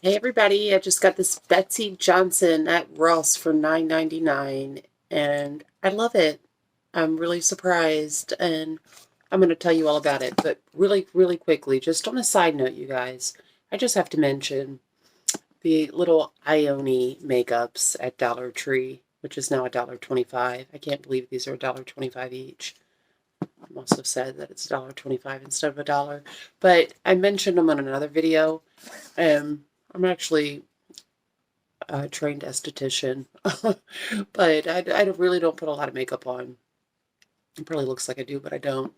Hey everybody, I just got this Betsy Johnson at Ross for $9.99 and I love it. I'm really surprised and I'm going to tell you all about it, but really quickly, just on a side note, you guys, I just have to mention the little Ioni makeups at Dollar Tree, which is now $1.25. I can't believe these are $1.25 each. I must have said that it's $1.25 instead of a dollar, but I mentioned them on another video. I'm actually trained esthetician, but I really don't put a lot of makeup on. It probably looks like I do, but I don't.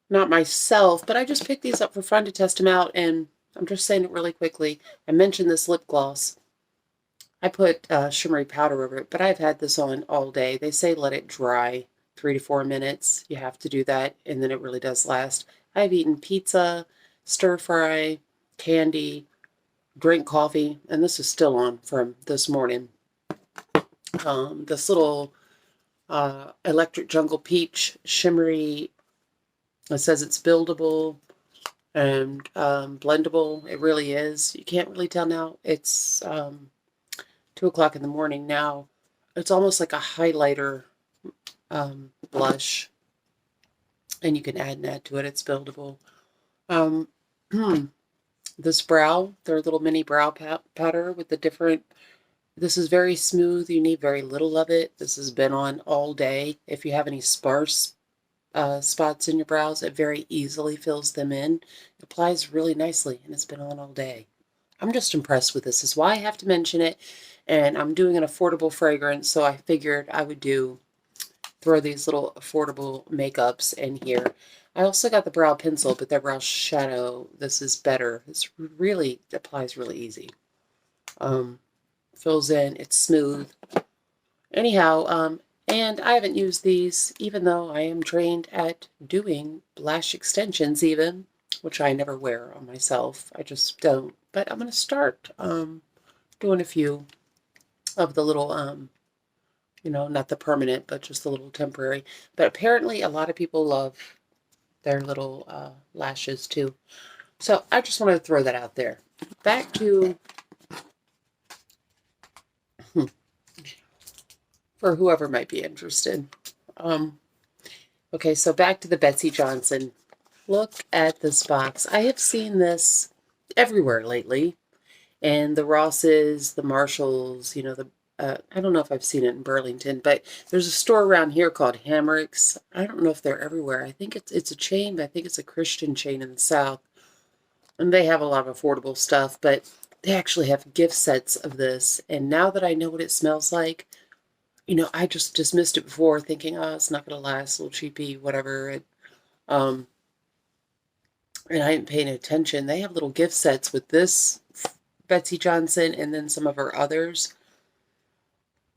Not myself, but I just picked these up for fun to test them out, and I'm just saying it really quickly. I mentioned this lip gloss. I put shimmery powder over it, but I've had this on all day. They say let it dry 3 to 4 minutes. You have to do that, and then it really does last. I've eaten pizza, stir fry, candy, drink coffee, and this is still on from this morning. This little Electric Jungle Peach shimmery, it says it's buildable and blendable. It really is. You can't really tell now. It's 2 o'clock in the morning now. It's almost like a highlighter blush, and you can add and add to it. It's buildable. This brow, their little mini brow powder with the different. This is very smooth. You need very little of it. This has been on all day. If you have any sparse spots in your brows, it very easily fills them in. It applies really nicely, and it's been on all day. I'm just impressed with this. Is why I have to mention it. And I'm doing an affordable fragrance, so I figured I would throw these little affordable makeups in here. I also got the brow pencil, but the brow shadow, this is better. This really applies really easy. Fills in, it's smooth. Anyhow, and I haven't used these, even though I am trained at doing lash extensions even, which I never wear on myself. I just don't. But I'm going to start doing a few of the little, not the permanent, but just the little temporary. But apparently a lot of people love their little lashes too. So I just wanted to throw that out there. Back to for whoever might be interested. Okay, so back to the Betsy Johnson. Look at this box. I have seen this everywhere lately. And the Rosses, the Marshalls, I don't know if I've seen it in Burlington, but there's a store around here called Hammerick's. I don't know if they're everywhere. I think it's a chain, but I think it's a Christian chain in the South. And they have a lot of affordable stuff, but they actually have gift sets of this. And now that I know what it smells like, I just dismissed it before thinking, oh, it's not going to last, a little cheapy, whatever. And I ain't paying attention. They have little gift sets with this Betsy Johnson and then some of her others.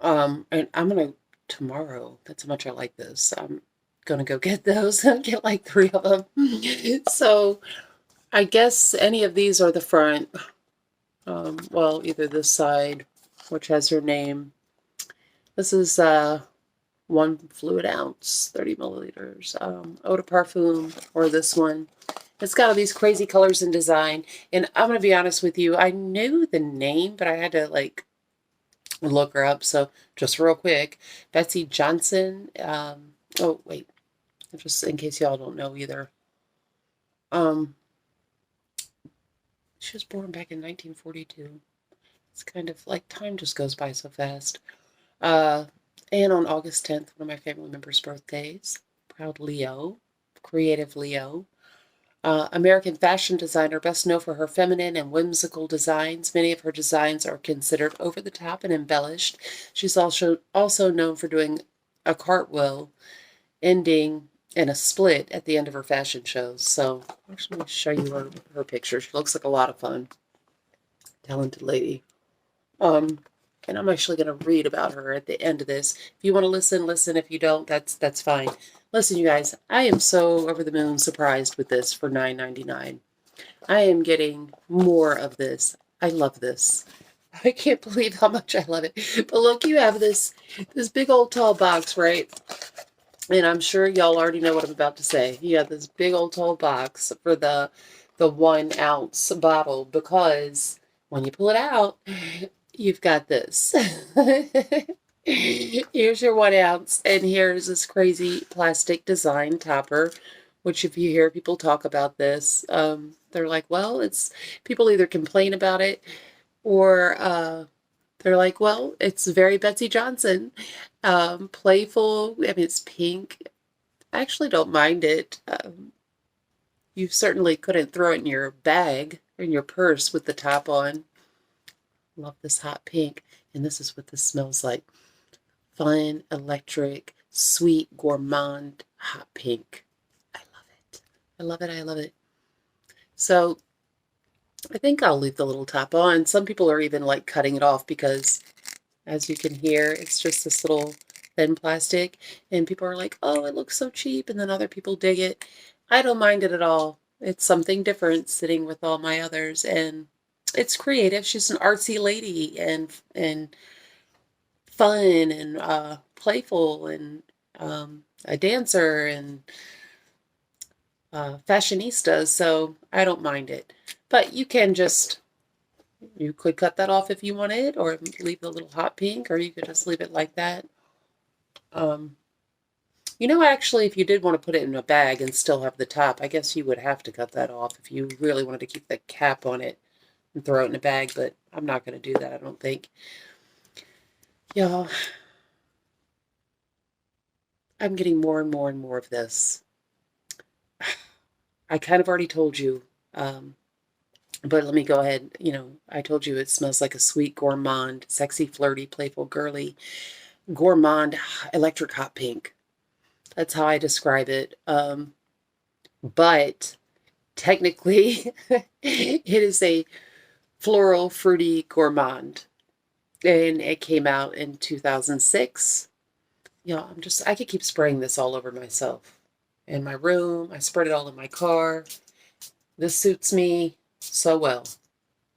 And I'm going to, tomorrow, that's how much I like this. I'm going to go get those and get like 3 of them. So I guess any of these are the front. Well, either this side, which has her name. This is 1 fluid ounce, 30 milliliters, eau de parfum, or this one. It's got all these crazy colors and design. And I'm going to be honest with you, I knew the name, but I had to look her up. So just real quick, Betsy Johnson. Oh, wait, just in case y'all don't know either. She was born back in 1942. It's kind of like time just goes by so fast. And on August 10th, one of my family members' birthdays. Proud Leo, creative Leo. American fashion designer, best known for her feminine and whimsical designs. Many of her designs are considered over the top and embellished. She's also known for doing a cartwheel ending in a split at the end of her fashion shows. So I'm just going to show you her picture. She looks like a lot of fun. Talented lady. And I'm actually going to read about her at the end of this. If you want to listen, listen. If you don't, that's fine. Listen, you guys, I am so over the moon surprised with this for $9.99. I am getting more of this. I love this. I can't believe how much I love it. But look, you have this big old tall box, right? And I'm sure y'all already know what I'm about to say. You have this big old tall box for the 1 ounce bottle because When you pull it out, you've got this. Here's your 1 ounce, and here's this crazy plastic design topper, which if you hear people talk about this, they're like, well, it's people either complain about it or they're like, well, it's very Betsy Johnson. Playful. I mean, it's pink. I actually don't mind it. You certainly couldn't throw it in your bag or in your purse with the top on. Love this hot pink. And this is what this smells like. Fun, electric, sweet, gourmand, hot pink. I love it. I love it. I love it. So I think I'll leave the little top on. Some people are even like cutting it off because, as you can hear, it's just this little thin plastic. And people are like, oh, it looks so cheap. And then other people dig it. I don't mind it at all. It's something different sitting with all my others. And it's creative. She's an artsy lady and fun and playful and a dancer and fashionista, so I don't mind it. But you can just, you could cut that off if you wanted, or leave the little hot pink, or you could just leave it like that. Actually, if you did want to put it in a bag and still have the top, I guess you would have to cut that off if you really wanted to keep the cap on it and throw it in a bag, but I'm not going to do that, I don't think. Y'all, I'm getting more and more and more of this. I kind of already told you, but let me go ahead. I told you it smells like a sweet gourmand, sexy, flirty, playful, girly, gourmand, electric hot pink. That's how I describe it. But technically, it is a floral, fruity gourmand. And it came out in 2006. I could keep spraying this all over myself. In my room, I spread it all in my car. This suits me so well.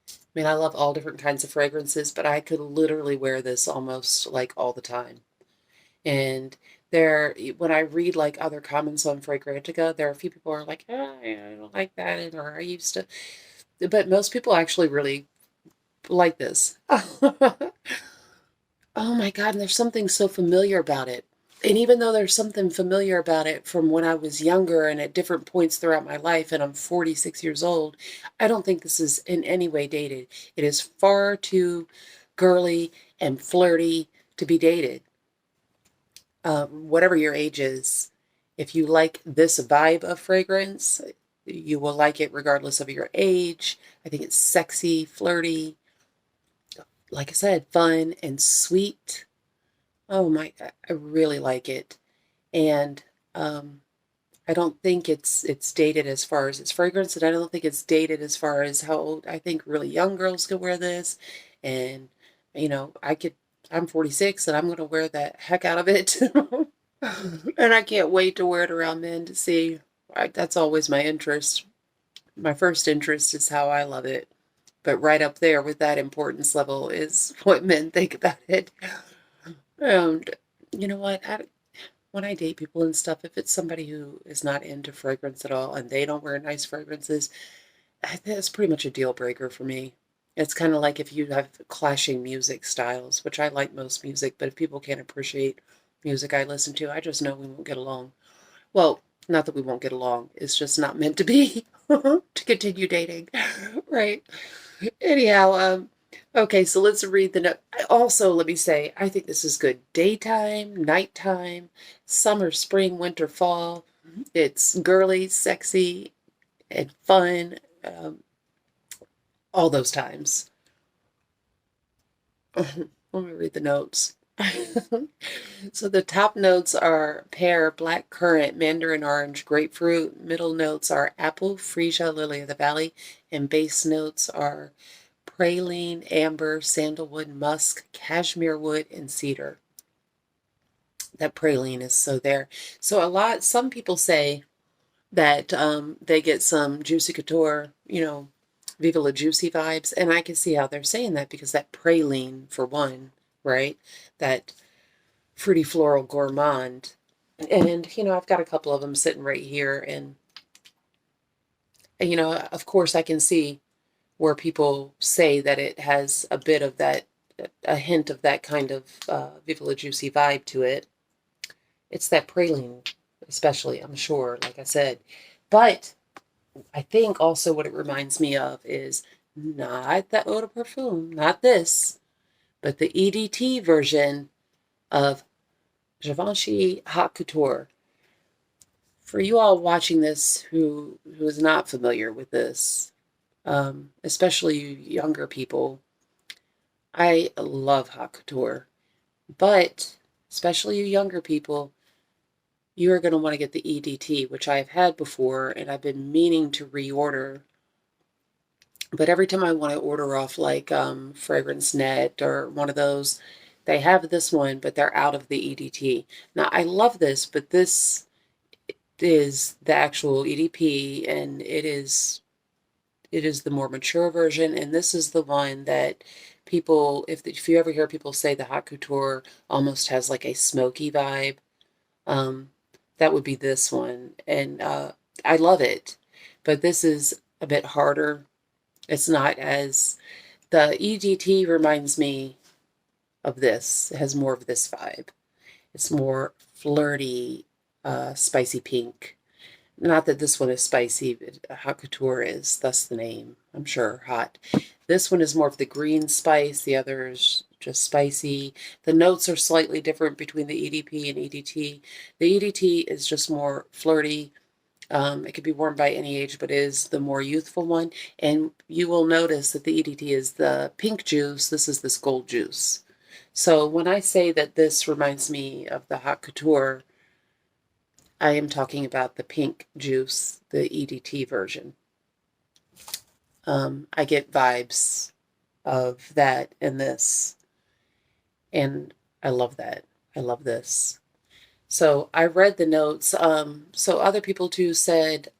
I mean, I love all different kinds of fragrances, but I could literally wear this almost like all the time. And when I read like other comments on Fragrantica, there are a few people who are like, oh, I don't like that, or I used to. But most people actually really like this. Oh my God, and there's something so familiar about it. And even though there's something familiar about it from when I was younger and at different points throughout my life, and I'm 46 years old, I don't think this is in any way dated. It is far too girly and flirty to be dated. Whatever your age is, if you like this vibe of fragrance, you will like it regardless of your age. I think it's sexy, flirty, like I said, fun and sweet. Oh my, I really like it. And I don't think it's dated as far as its fragrance, and I don't think it's dated as far as how old. I think really young girls could wear this. And, I'm 46 and I'm going to wear the heck out of it. And I can't wait to wear it around men to see. That's always my interest. My first interest is how I love it. But right up there with that importance level is what men think about it. And you know what? When I date people and stuff, if it's somebody who is not into fragrance at all and they don't wear nice fragrances, that's pretty much a deal breaker for me. It's kind of like if you have clashing music styles, which I like most music, but if people can't appreciate music I listen to, I just know we won't get along. Well, not that we won't get along. It's just not meant to be to continue dating, right? Anyhow, okay, so let's read the note. Also, let me say, I think this is good daytime, nighttime, summer, spring, winter, fall. It's girly, sexy, and fun. All those times. Let me read the notes. So the top notes are pear, blackcurrant, mandarin orange, grapefruit. Middle notes are apple, freesia, lily of the valley. And base notes are praline, amber, sandalwood, musk, cashmere wood, and cedar. That praline is so there. So some people say that they get some Juicy Couture, Viva La Juicy vibes. And I can see how they're saying that because that praline, for one, right? That fruity floral gourmand. And, I've got a couple of them sitting right here. And, of course, I can see where people say that it has a bit of that, a hint of that kind of Viva La Juicy vibe to it. It's that praline, especially, I'm sure, like I said. But I think also what it reminds me of is not the eau de parfum, not this, but the EDT version of Givenchy Haute Couture. For you all watching this who is not familiar with this, especially you younger people, I love Haute Couture, but especially you younger people, you are going to want to get the EDT, which I've had before, and I've been meaning to reorder. But every time I want to order off like Fragrance Net or one of those, they have this one, but they're out of the EDT. Now, I love this, but this is the actual EDP, and it is the more mature version, and this is the one that people, if you ever hear people say the Haute Couture almost has like a smoky vibe, that would be this one. And I love it, but this is a bit harder. It's not as, the EDT reminds me of this. It has more of this vibe. It's more flirty, spicy pink. Not that this one is spicy, but Haute Couture is, thus the name, I'm sure, hot. This one is more of the green spice. The other is just spicy. The notes are slightly different between the EDP and EDT. The EDT is just more flirty. It could be worn by any age, but is the more youthful one. And you will notice that the EDT is the pink juice. This is this gold juice. So when I say that this reminds me of the Haute Couture, I am talking about the pink juice, the EDT version. I get vibes of that in this, and I love that. I love this. So I read the notes. So other people too said,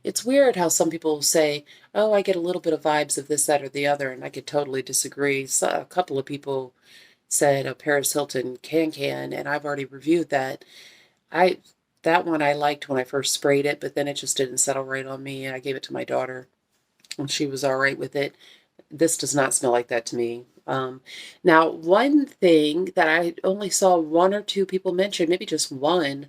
it's weird how some people say, oh, I get a little bit of vibes of this, that, or the other, and I could totally disagree. So a couple of people said a Paris Hilton Can, and I've already reviewed that. That one I liked when I first sprayed it, but then it just didn't settle right on me. I gave it to my daughter, and she was all right with it. This does not smell like that to me. Now, one thing that I only saw one or two people mention, maybe just one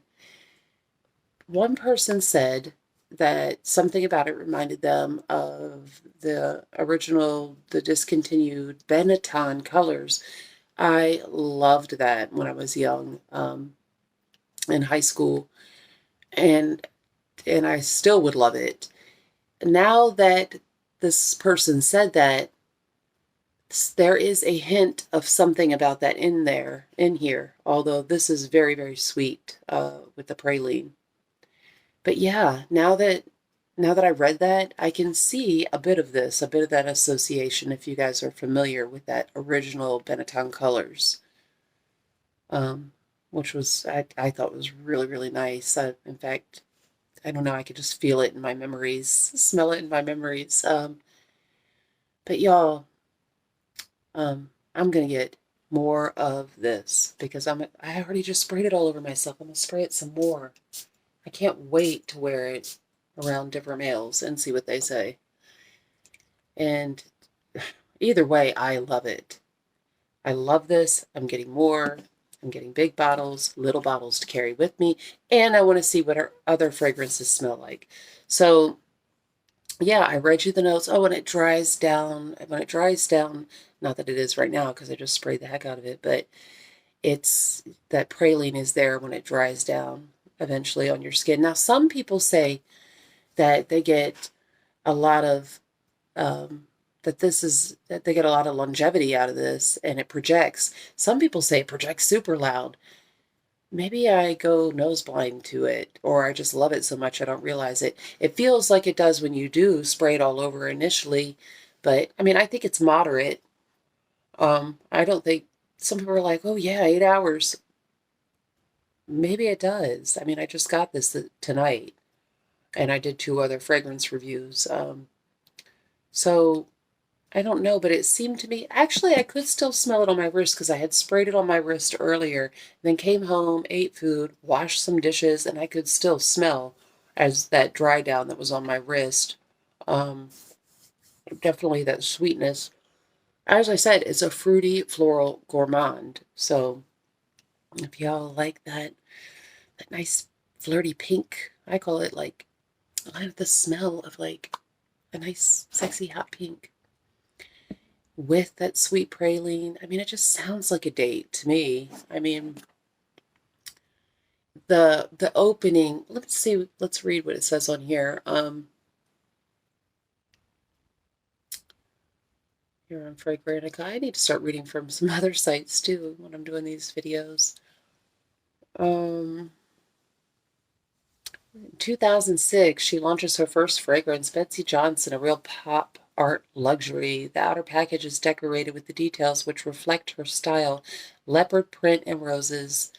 person said that something about it reminded them of the original, the discontinued Benetton colors. I loved that when I was young, in high school, and I still would love it. Now that this person said that, there is a hint of something about that in here, although this is very, very sweet with the praline. But yeah, now that I read that, I can see a bit of this, a bit of that association, if you guys are familiar with that original Benetton colors, which was, I thought was really, really nice. In fact, I don't know, I could just feel it in my memories, smell it in my memories. But y'all, I'm going to get more of this because I already just sprayed it all over myself. I'm going to spray it some more. I can't wait to wear it around different males and see what they say. And either way, I love it. I love this. I'm getting more. I'm getting big bottles, little bottles to carry with me. And I want to see what our other fragrances smell like. So yeah, I read you the notes. Oh, when it dries down, not that it is right now because I just sprayed the heck out of it, but it's that praline is there when it dries down eventually on your skin. Now, some people say that they get a lot of, that they get a lot of longevity out of this and it projects. Some people say it projects super loud. Maybe I go nose blind to it, or I just love it so much I don't realize it. It feels like it does when you do spray it all over initially, but I mean, I think it's moderate. I don't think, some people are like, oh yeah, 8 hours. Maybe it does. I mean, I just got this tonight, and I did 2 other fragrance reviews. So I don't know, but it seemed to me, actually, I could still smell it on my wrist because I had sprayed it on my wrist earlier, then came home, ate food, washed some dishes, and I could still smell as that dry down that was on my wrist Definitely that sweetness. As I said, it's a fruity floral gourmand. So if y'all like that nice flirty pink, I call it like, I have the smell of like a nice sexy hot pink with that sweet praline. I mean, it just sounds like a date to me. I mean, the opening, let's read what it says on here. Here on Fragrantica. I need to start reading from some other sites too when I'm doing these videos. In 2006, she launches her first fragrance, Betsy Johnson, a real pop art luxury. The outer package is decorated with the details which reflect her style, leopard print and roses,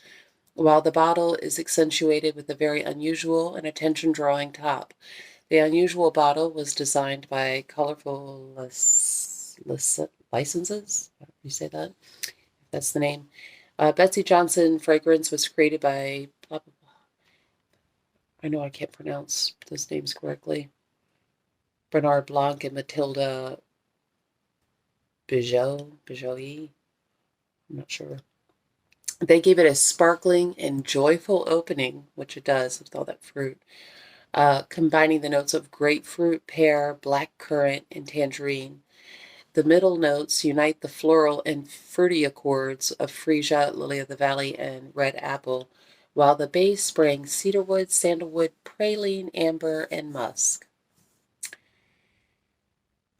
while the bottle is accentuated with a very unusual and attention-drawing top. The unusual bottle was designed by Colorful Licenses. How do you say that? That's the name. Betsy Johnson fragrance was created by blah, blah, blah. I know I can't pronounce those names correctly. Bernard Blanc and Matilda Bijoy. I'm not sure. They gave it a sparkling and joyful opening, which it does with all that fruit, combining the notes of grapefruit, pear, blackcurrant, and tangerine. The middle notes unite the floral and fruity accords of freesia, lily of the valley, and red apple, while the base brings cedarwood, sandalwood, praline, amber, and musk.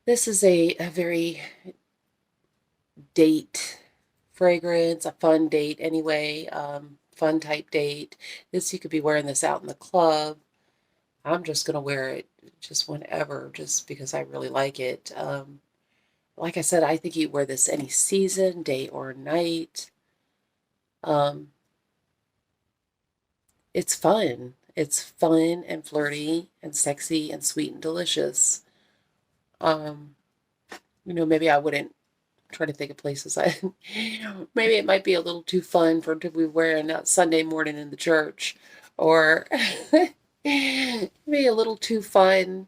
This is a very date fragrance, a fun date anyway, fun type date. This, you could be wearing this out in the club. I'm just going to wear it just whenever, just because I really like it. Like I said, I think you wear this any season, day or night. It's fun. It's fun and flirty and sexy and sweet and delicious. Maybe I wouldn't try to think of places maybe it might be a little too fun to be wearing that Sunday morning in the church, or maybe a little too fun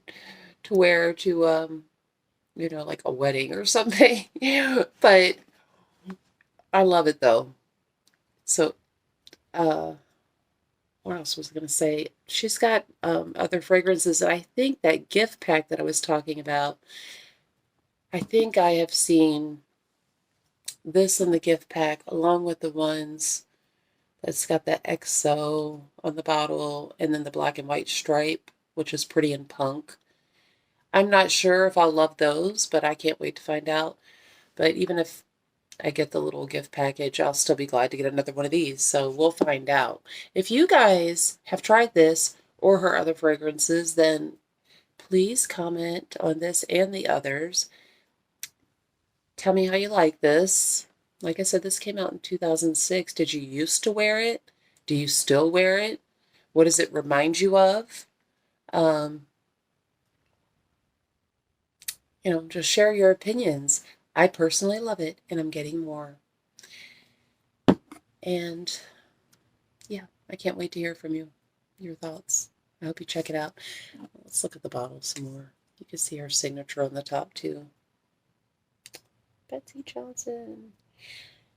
to wear to like a wedding or something. But I love it though. So what else was I going to say? She's got other fragrances, and I think that gift pack that I was talking about, I think I have seen this in the gift pack along with the ones that's got the XO on the bottle and then the black and white stripe, which is pretty and punk. I'm not sure if I'll love those, but I can't wait to find out. But even if I get the little gift package, I'll still be glad to get another one of these. So we'll find out. If you guys have tried this or her other fragrances, then please comment on this and the others. Tell me how you like this. Like I said, this came out in 2006. Did you used to wear it? Do you still wear it? What does it remind you of? Just share your opinions. I personally love it, and I'm getting more. And yeah, I can't wait to hear from you, your thoughts. I hope you check it out. Let's look at the bottle some more. You can see her signature on the top too. Betsy Johnson.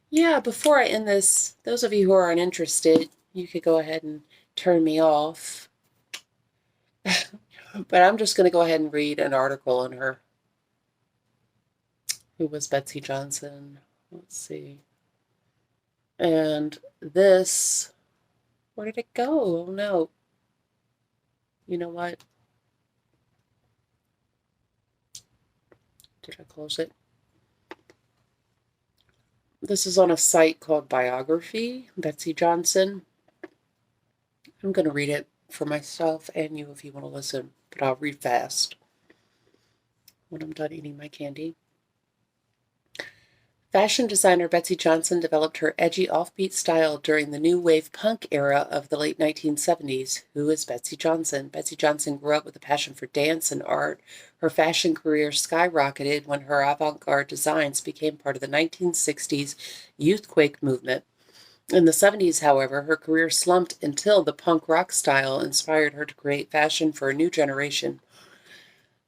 Yeah, before I end this, those of you who are uninterested, you could go ahead and turn me off. But I'm just going to go ahead and read an article on her. Who was Betsy Johnson? Let's see. And this, where did it go? Oh no. You know what? Did I close it? This is on a site called Biography, Betsy Johnson. I'm going to read it for myself and you if you want to listen, but I'll read fast when I'm done eating my candy. Fashion designer Betsy Johnson developed her edgy offbeat style during the new wave punk era of the late 1970s. Who is Betsy Johnson? Betsy Johnson grew up with a passion for dance and art. Her fashion career skyrocketed when her avant-garde designs became part of the 1960s youthquake movement. In the 70s, however, her career slumped until the punk rock style inspired her to create fashion for a new generation.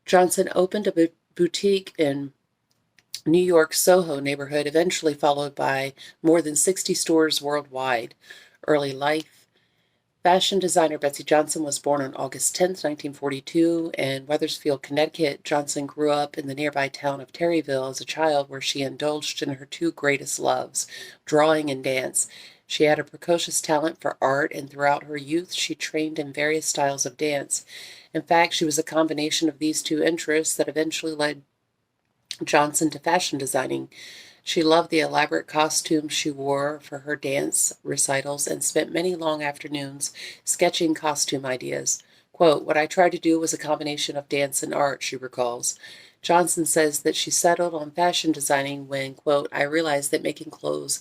Johnson opened a boutique in New York Soho neighborhood, eventually followed by more than 60 stores worldwide. Early life. Fashion designer Betsy Johnson was born on August 10, 1942, in Wethersfield, Connecticut. Johnson grew up in the nearby town of Terryville as a child, where she indulged in her two greatest loves, drawing and dance. She had a precocious talent for art, and throughout her youth she trained in various styles of dance. In fact, she was a combination of these two interests that eventually led Johnson to fashion designing. She loved the elaborate costumes she wore for her dance recitals and spent many long afternoons sketching costume ideas. Quote, "What I tried to do was a combination of dance and art," she recalls. Johnson says that she settled on fashion designing when, quote, "I realized that making clothes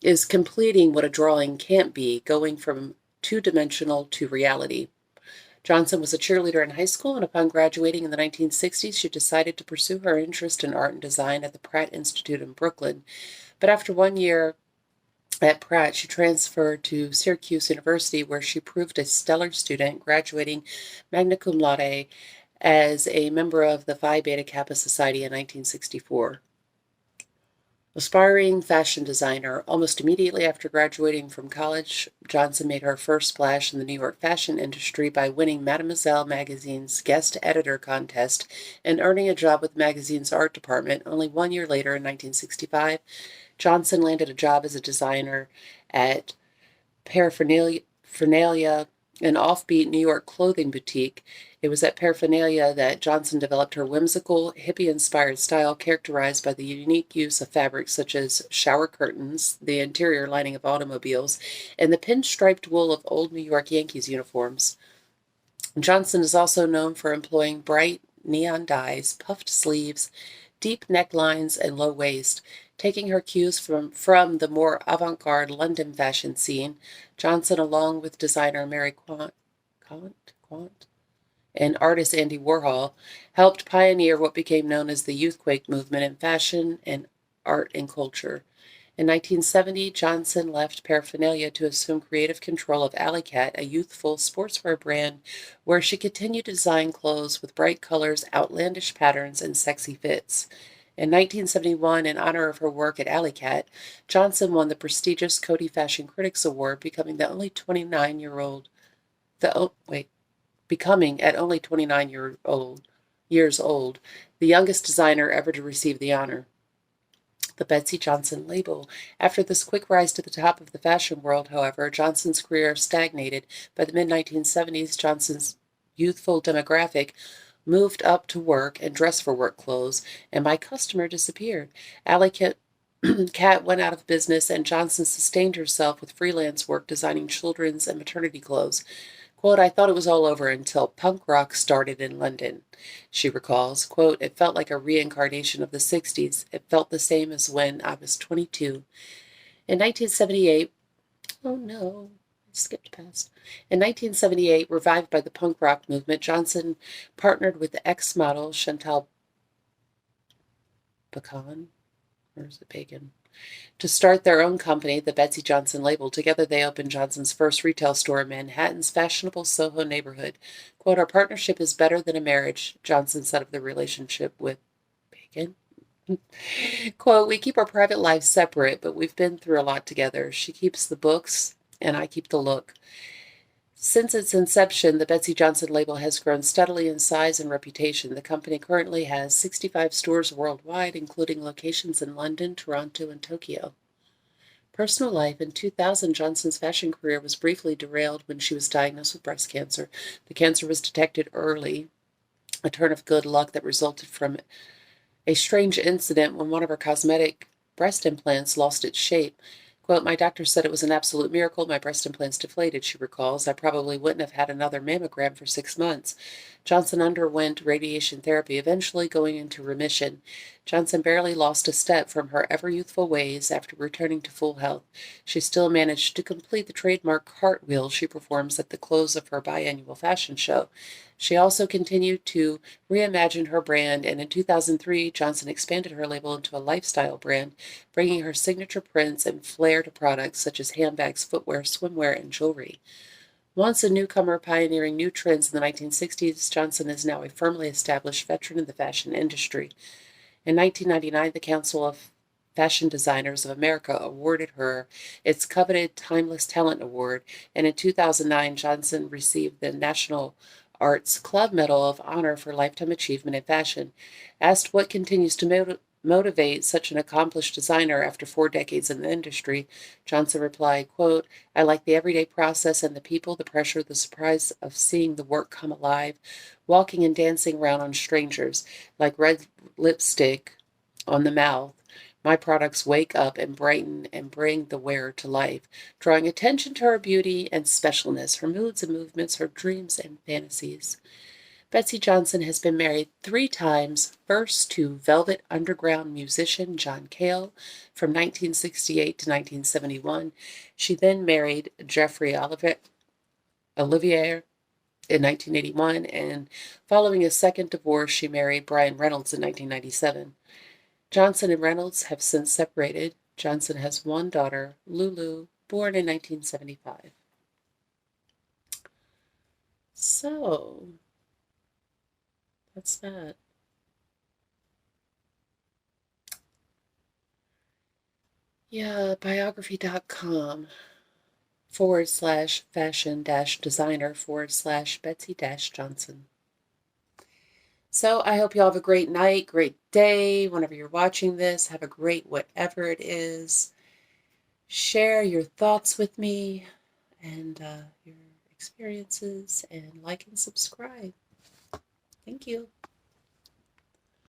is completing what a drawing can't be, going from two-dimensional to reality." Johnson was a cheerleader in high school, and upon graduating in the 1960s, she decided to pursue her interest in art and design at the Pratt Institute in Brooklyn. But after 1 year at Pratt, she transferred to Syracuse University, where she proved a stellar student, graduating magna cum laude as a member of the Phi Beta Kappa Society in 1964. Aspiring fashion designer. Almost immediately after graduating from college, Johnson made her first splash in the New York fashion industry by winning Mademoiselle magazine's guest editor contest and earning a job with the magazine's art department. Only 1 year later, in 1965, Johnson landed a job as a designer at Paraphernalia, an offbeat New York clothing boutique. It was at Paraphernalia that Johnson developed her whimsical, hippie-inspired style, characterized by the unique use of fabrics such as shower curtains, the interior lining of automobiles, and the pinstriped wool of old New York Yankees uniforms. Johnson is also known for employing bright neon dyes, puffed sleeves, deep necklines, and low waist. Taking her cues from the more avant-garde London fashion scene, Johnson, along with designer Mary Quant and artist Andy Warhol, helped pioneer what became known as the Youthquake movement in fashion and art and culture. In 1970, Johnson left Paraphernalia to assume creative control of Alley Cat, a youthful sportswear brand where she continued to design clothes with bright colors, outlandish patterns, and sexy fits. In 1971, in honor of her work at Alley Cat, Johnson won the prestigious Coty Fashion Critics Award, becoming the only 29-year-old becoming at only 29 years old, the youngest designer ever to receive the honor. The Betsey Johnson label. After this quick rise to the top of the fashion world, however, Johnson's career stagnated. By the mid-1970s, Johnson's youthful demographic moved up to work and dress for work clothes, and my customer disappeared. Alley Cat went out of business, and Johnson sustained herself with freelance work designing children's and maternity clothes. Quote, "I thought it was all over until punk rock started in London," she recalls. Quote, "It felt like a reincarnation of the 60s. It felt the same as when I was 22. In 1978, oh no, I skipped past. In 1978, revived by the punk rock movement, Johnson partnered with the ex-model Chantal Bacon, or is it Bacon? To start their own company, the Betsey Johnson label. Together they opened Johnson's first retail store in Manhattan's fashionable Soho neighborhood. Quote, "Our partnership is better than a marriage," Johnson said of the relationship with Bacon. Quote, "We keep our private lives separate, but we've been through a lot together. She keeps the books, and I keep the look." Since its inception, the Betsey Johnson label has grown steadily in size and reputation. The company currently has 65 stores worldwide, including locations in London, Toronto, and Tokyo. Personal life. In 2000, Johnson's fashion career was briefly derailed when she was diagnosed with breast cancer. The cancer was detected early, a turn of good luck that resulted from a strange incident when one of her cosmetic breast implants lost its shape. Quote, "My doctor said it was an absolute miracle. My breast implants deflated," she recalls. "I probably wouldn't have had another mammogram for 6 months." Johnson underwent radiation therapy, eventually going into remission. Johnson barely lost a step from her ever-youthful ways after returning to full health. She still managed to complete the trademark cartwheel she performs at the close of her biannual fashion show. She also continued to reimagine her brand, and in 2003, Johnson expanded her label into a lifestyle brand, bringing her signature prints and flair to products such as handbags, footwear, swimwear, and jewelry. Once a newcomer pioneering new trends in the 1960s, Johnson is now a firmly established veteran in the fashion industry. In 1999, the Council of Fashion Designers of America awarded her its coveted Timeless Talent Award, and in 2009, Johnson received the National Arts Club Medal of Honor for Lifetime Achievement in Fashion. Asked what continues to motivate such an accomplished designer after 4 decades in the industry, Johnson replied, quote, I like the everyday process and the people, the pressure, the surprise of seeing the work come alive, walking and dancing around on strangers, like red lipstick on the mouth. My products wake up and brighten and bring the wearer to life, drawing attention to her beauty and specialness, her moods and movements, her dreams and fantasies. Betsey Johnson has been married 3 times, first to Velvet Underground musician John Cale from 1968 to 1971. She then married Jeffrey Olivier in 1981, and following a second divorce, she married Brian Reynolds in 1997. Johnson and Reynolds have since separated. Johnson has one daughter, Lulu, born in 1975. So, that's that. Yeah, biography.com /fashion-designer/Betsey-Johnson. So I hope you all have a great night, great day. Whenever you're watching this, have a great whatever it is. Share your thoughts with me and your experiences, and like and subscribe. Thank you.